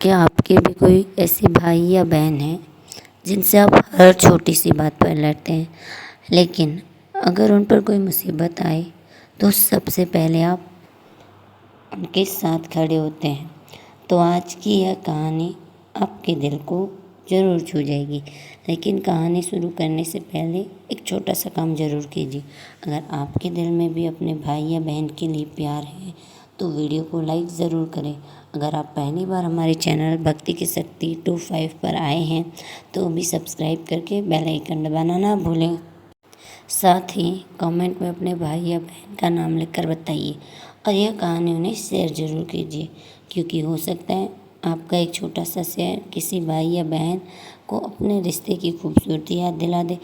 क्या आपके भी कोई ऐसे भाई या बहन हैं जिनसे आप हर छोटी सी बात पर लड़ते हैं, लेकिन अगर उन पर कोई मुसीबत आए तो सबसे पहले आप उनके साथ खड़े होते हैं? तो आज की यह कहानी आपके दिल को ज़रूर छू जाएगी। लेकिन कहानी शुरू करने से पहले एक छोटा सा काम ज़रूर कीजिए। अगर आपके दिल में भी अपने भाई या बहन के लिए प्यार है तो वीडियो को लाइक ज़रूर करें। अगर आप पहली बार हमारे चैनल भक्ति की शक्ति 25 पर आए हैं तो भी सब्सक्राइब करके बेल आइकन दबाना ना भूलें। साथ ही कमेंट में अपने भाई या बहन का नाम लिखकर बताइए और यह कहानी उन्हें शेयर ज़रूर कीजिए, क्योंकि हो सकता है आपका एक छोटा सा शेयर किसी भाई या बहन को अपने रिश्ते की खूबसूरती याद दिला दे।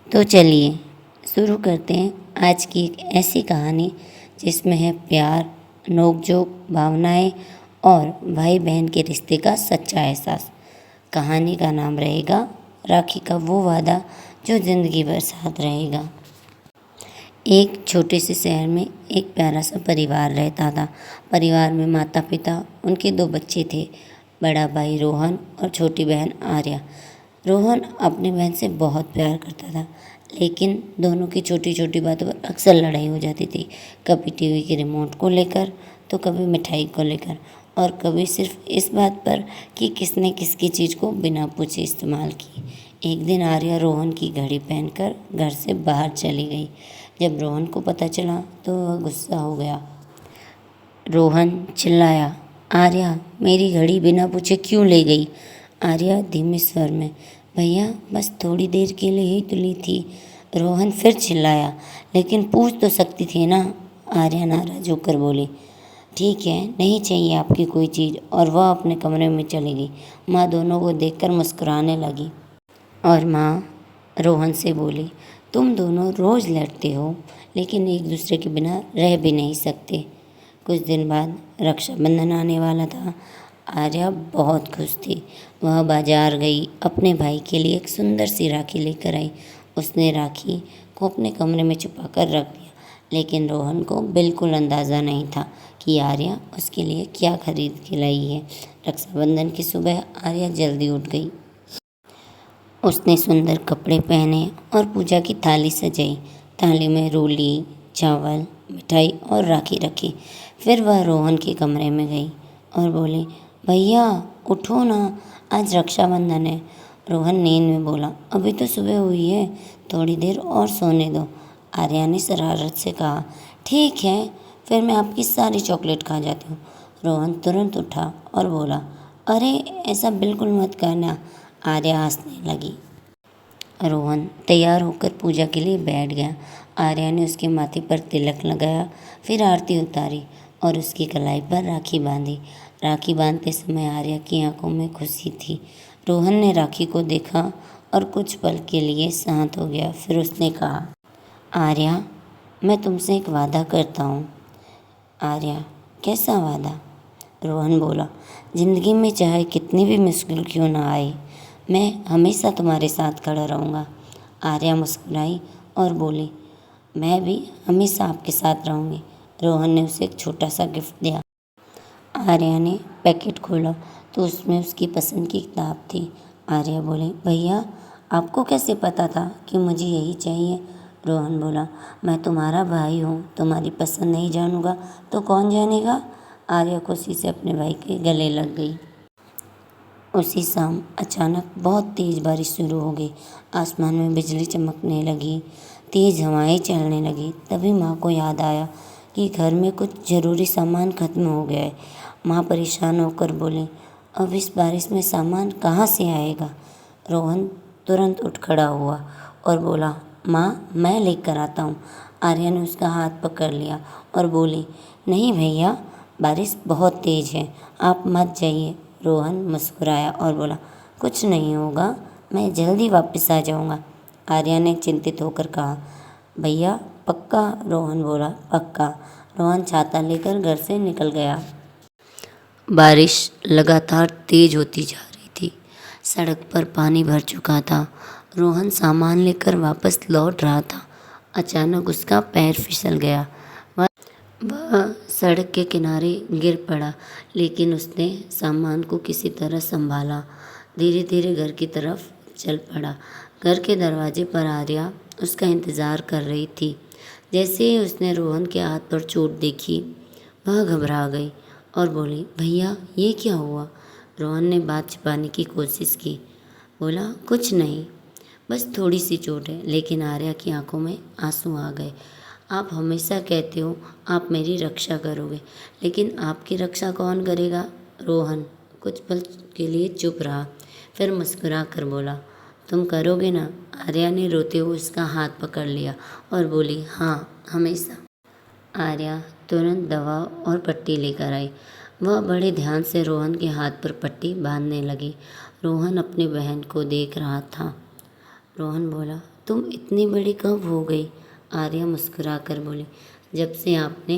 तो चलिए शुरू करते हैं आज की एक ऐसी कहानी जिसमें है प्यार, नोक-झोंक, भावनाएं और भाई बहन के रिश्ते का सच्चा एहसास। कहानी का नाम रहेगा राखी का वो वादा जो ज़िंदगी भर साथ रहेगा। एक छोटे से शहर में एक प्यारा सा परिवार रहता था। परिवार में माता पिता, उनके 2 बच्चे थे, बड़ा भाई रोहन और छोटी बहन आर्या। रोहन अपनी बहन से बहुत प्यार करता था, लेकिन दोनों की छोटी छोटी बातों पर अक्सर लड़ाई हो जाती थी। कभी टीवी के रिमोट को लेकर, तो कभी मिठाई को लेकर, और कभी सिर्फ इस बात पर कि किसने किसकी चीज़ को बिना पूछे इस्तेमाल की। एक दिन आर्या रोहन की घड़ी पहनकर घर से बाहर चली गई। जब रोहन को पता चला तो वह गुस्सा हो गया। रोहन चिल्लाया, आर्या मेरी घड़ी बिना पूछे क्यों ले गई? आर्या धीमे स्वर में, भैया बस थोड़ी देर के लिए ही तो ली थी। रोहन फिर चिल्लाया, लेकिन पूछ तो सकती थी ना? आर्या नाराज होकर बोली, ठीक है, नहीं चाहिए आपकी कोई चीज़, और वह अपने कमरे में चली गई। माँ दोनों को देखकर मुस्कुराने लगी और माँ रोहन से बोली, तुम दोनों रोज़ लड़ते हो, लेकिन एक दूसरे के बिना रह भी नहीं सकते। कुछ दिन बाद रक्षाबंधन आने वाला था। आर्या बहुत खुश थी। वह बाजार गई, अपने भाई के लिए एक सुंदर सी राखी लेकर आई। उसने राखी को अपने कमरे में छुपा कर रख दिया, लेकिन रोहन को बिल्कुल अंदाज़ा नहीं था कि आर्या उसके लिए क्या खरीद के लाई है। रक्षाबंधन की सुबह आर्या जल्दी उठ गई। उसने सुंदर कपड़े पहने और पूजा की थाली सजाई। थाली में रोली, चावल, मिठाई और राखी रखी। फिर वह रोहन के कमरे में गई और बोली, भैया उठो ना, आज रक्षाबंधन है। रोहन नींद में बोला, अभी तो सुबह हुई है, थोड़ी देर और सोने दो। आर्या ने शरारत से कहा, ठीक है, फिर मैं आपकी सारी चॉकलेट खा जाती हूँ। रोहन तुरंत उठा और बोला, अरे ऐसा बिल्कुल मत करना। आर्या हंसने लगी। रोहन तैयार होकर पूजा के लिए बैठ गया। आर्या ने उसके माथे पर तिलक लगाया, फिर आरती उतारी और उसकी कलाई पर राखी बांधी। राखी बांधते समय आर्या की आंखों में खुशी थी। रोहन ने राखी को देखा और कुछ पल के लिए शांत हो गया। फिर उसने कहा, आर्या मैं तुमसे एक वादा करता हूँ। आर्या, कैसा वादा? रोहन बोला, ज़िंदगी में चाहे कितनी भी मुश्किल क्यों ना आए, मैं हमेशा तुम्हारे साथ खड़ा रहूँगा। आर्या मुस्कुराई और बोली, मैं भी हमेशा आपके साथ रहूँगी। रोहन ने उसे एक छोटा सा गिफ्ट दिया। आर्या ने पैकेट खोला तो उसमें उसकी पसंद की किताब थी। आर्या बोली, भैया आपको कैसे पता था कि मुझे यही चाहिए? रोहन बोला, मैं तुम्हारा भाई हूँ, तुम्हारी पसंद नहीं जानूँगा तो कौन जानेगा? आर्या खुशी से अपने भाई के गले लग गई। उसी शाम अचानक बहुत तेज़ बारिश शुरू हो गई। आसमान में बिजली चमकने लगी, तेज़ हवाएं चलने लगी। तभी माँ को याद आया कि घर में कुछ ज़रूरी सामान ख़त्म हो गया है। माँ परेशान होकर बोली, अब इस बारिश में सामान कहाँ से आएगा? रोहन तुरंत उठ खड़ा हुआ और बोला, माँ मैं लेकर आता हूँ। आर्या ने उसका हाथ पकड़ लिया और बोली, नहीं भैया, बारिश बहुत तेज़ है, आप मत जाइए। रोहन मुस्कुराया और बोला, कुछ नहीं होगा, मैं जल्दी वापस आ जाऊँगा। आर्या ने चिंतित होकर कहा, भैया पक्का? रोहन बोला, पक्का। रोहन छाता लेकर घर से निकल गया। बारिश लगातार तेज होती जा रही थी। सड़क पर पानी भर चुका था। रोहन सामान लेकर वापस लौट रहा था। अचानक उसका पैर फिसल गया। वह सड़क के किनारे गिर पड़ा, लेकिन उसने सामान को किसी तरह संभाला। धीरे धीरे घर की तरफ चल पड़ा। घर के दरवाजे पर आर्या उसका इंतज़ार कर रही थी। जैसे ही उसने रोहन के हाथ पर चोट देखी, वह घबरा गई और बोली, भैया ये क्या हुआ? रोहन ने बात छिपाने की कोशिश की। बोला, कुछ नहीं, बस थोड़ी सी चोट है। लेकिन आर्या की आंखों में आंसू आ गए। आप हमेशा कहते हो आप मेरी रक्षा करोगे, लेकिन आपकी रक्षा कौन करेगा? रोहन कुछ पल के लिए चुप रहा, फिर मुस्कुरा कर बोला, तुम करोगे ना? आर्या ने रोते हुए उसका हाथ पकड़ लिया और बोली, हाँ, हमेशा। आर्या तुरंत दवा और पट्टी लेकर आई। वह बड़े ध्यान से रोहन के हाथ पर पट्टी बांधने लगी। रोहन अपनी बहन को देख रहा था। रोहन बोला, तुम इतनी बड़ी कब हो गई? आर्या मुस्कुरा कर बोली, जब से आपने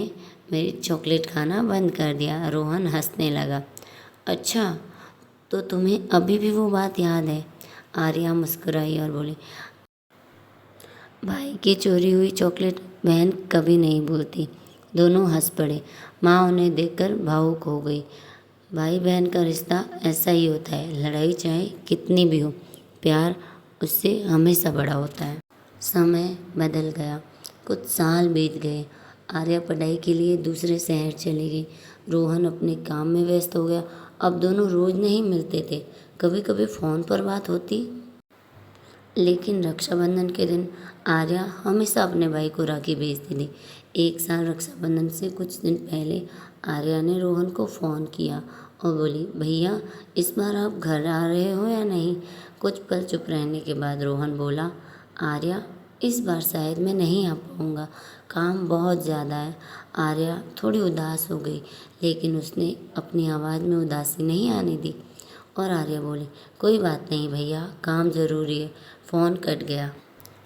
मेरी चॉकलेट खाना बंद कर दिया। रोहन हंसने लगा। अच्छा, तो तुम्हें अभी भी वो बात याद है? आर्या मुस्कुराई और बोली, भाई की चोरी हुई चॉकलेट बहन कभी नहीं भूलती। दोनों हंस पड़े। माँ उन्हें देखकर भावुक हो गई। भाई बहन का रिश्ता ऐसा ही होता है, लड़ाई चाहे कितनी भी हो, प्यार उससे हमेशा बड़ा होता है। समय बदल गया। कुछ साल बीत गए। आर्या पढ़ाई के लिए दूसरे शहर चली गई। रोहन अपने काम में व्यस्त हो गया। अब दोनों रोज़ नहीं मिलते थे, कभी कभी फ़ोन पर बात होती। लेकिन रक्षाबंधन के दिन आर्या हमेशा अपने भाई को राखी भेजती थी। एक साल रक्षाबंधन से कुछ दिन पहले आर्या ने रोहन को फ़ोन किया और बोली, भैया इस बार आप घर आ रहे हो या नहीं? कुछ पल चुप रहने के बाद रोहन बोला, आर्या इस बार शायद मैं नहीं आ पाऊँगा, काम बहुत ज़्यादा है। आर्या थोड़ी उदास हो गई, लेकिन उसने अपनी आवाज़ में उदासी नहीं आने दी और आर्या बोली, कोई बात नहीं भैया, काम ज़रूरी है। फ़ोन कट गया।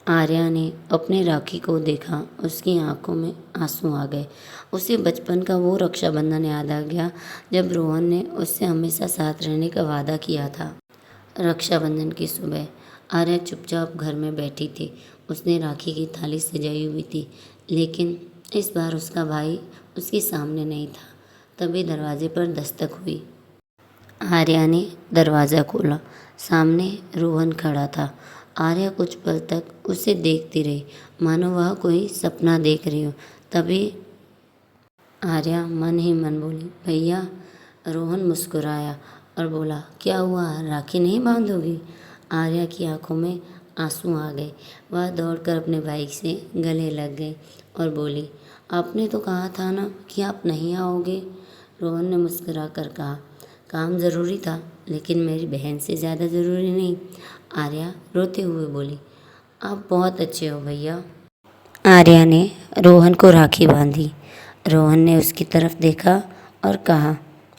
आर्या ने अपने राखी को देखा, उसकी आंखों में आंसू आ गए। उसे बचपन का वो रक्षाबंधन याद आ गया जब रोहन ने उससे हमेशा साथ रहने का वादा किया था। रक्षाबंधन की सुबह आर्या चुपचाप घर में बैठी थी। उसने राखी की थाली सजाई हुई थी, लेकिन इस बार उसका भाई उसके सामने नहीं था। तभी दरवाजे पर दस्तक हुई। आर्या ने दरवाज़ा खोला। सामने रोहन खड़ा था। आर्या कुछ पल तक उसे देखती रही, मानो वह कोई सपना देख रही हो। तभी आर्या मन ही मन बोली, भैया। रोहन मुस्कुराया और बोला, क्या हुआ, राखी नहीं बांधोगी? आर्या की आंखों में आंसू आ गए। वह दौड़कर अपने भाई से गले लग गई और बोली, आपने तो कहा था ना कि आप नहीं आओगे? रोहन ने मुस्कुरा कर कहा, काम ज़रूरी था, लेकिन मेरी बहन से ज़्यादा ज़रूरी नहीं। आर्या रोते हुए बोली, आप बहुत अच्छे हो भैया। आर्या ने रोहन को राखी बांधी। रोहन ने उसकी तरफ देखा और कहा,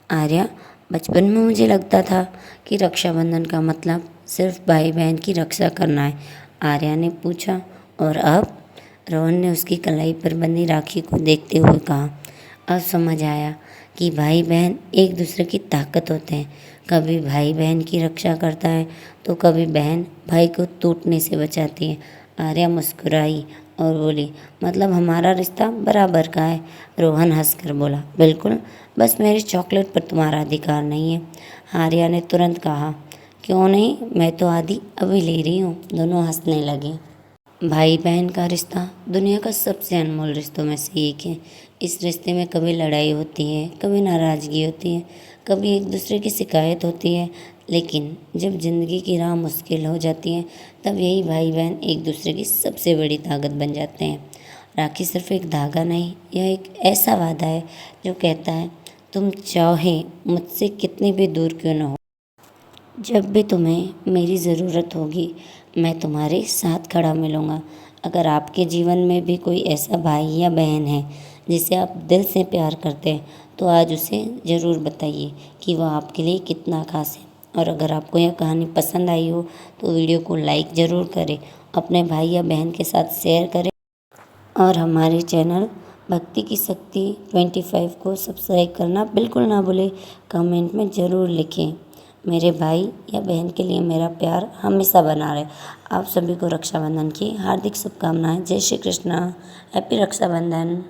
आर्या, बचपन में मुझे लगता था कि रक्षाबंधन का मतलब सिर्फ भाई बहन की रक्षा करना है। आर्या ने पूछा, और अब? रोहन ने उसकी कलाई पर बंधी राखी को देखते हुए कहा, अब समझ आया कि भाई बहन एक दूसरे की ताकत होते हैं। कभी भाई बहन की रक्षा करता है तो कभी बहन भाई को टूटने से बचाती है। आर्या मुस्कुराई और बोली, मतलब हमारा रिश्ता बराबर का है। रोहन हंसकर बोला, बिल्कुल, बस मेरी चॉकलेट पर तुम्हारा अधिकार नहीं है। आर्या ने तुरंत कहा, क्यों नहीं, मैं तो आधी अभी ले रही हूँ। दोनों हंसने लगे। भाई बहन का रिश्ता दुनिया का सबसे अनमोल रिश्तों में से एक है। इस रिश्ते में कभी लड़ाई होती है, कभी नाराज़गी होती है, कभी एक दूसरे की शिकायत होती है, लेकिन जब ज़िंदगी की राह मुश्किल हो जाती है, तब यही भाई बहन एक दूसरे की सबसे बड़ी ताकत बन जाते हैं। राखी सिर्फ एक धागा नहीं, यह एक ऐसा वादा है जो कहता है, तुम चाहे मुझसे कितनी भी दूर क्यों न हो, जब भी तुम्हें मेरी ज़रूरत होगी, मैं तुम्हारे साथ खड़ा मिलूँगा। अगर आपके जीवन में भी कोई ऐसा भाई या बहन है जिसे आप दिल से प्यार करते हैं, तो आज उसे ज़रूर बताइए कि वह आपके लिए कितना खास है। और अगर आपको यह कहानी पसंद आई हो तो वीडियो को लाइक ज़रूर करें, अपने भाई या बहन के साथ शेयर करें और हमारे चैनल भक्ति की शक्ति 25 को सब्सक्राइब करना बिल्कुल ना भूलें। कमेंट में ज़रूर लिखें, मेरे भाई या बहन के लिए मेरा प्यार हमेशा बना रहे। आप सभी को रक्षाबंधन की हार्दिक शुभकामनाएं। जय श्री कृष्णा। हैप्पी रक्षाबंधन।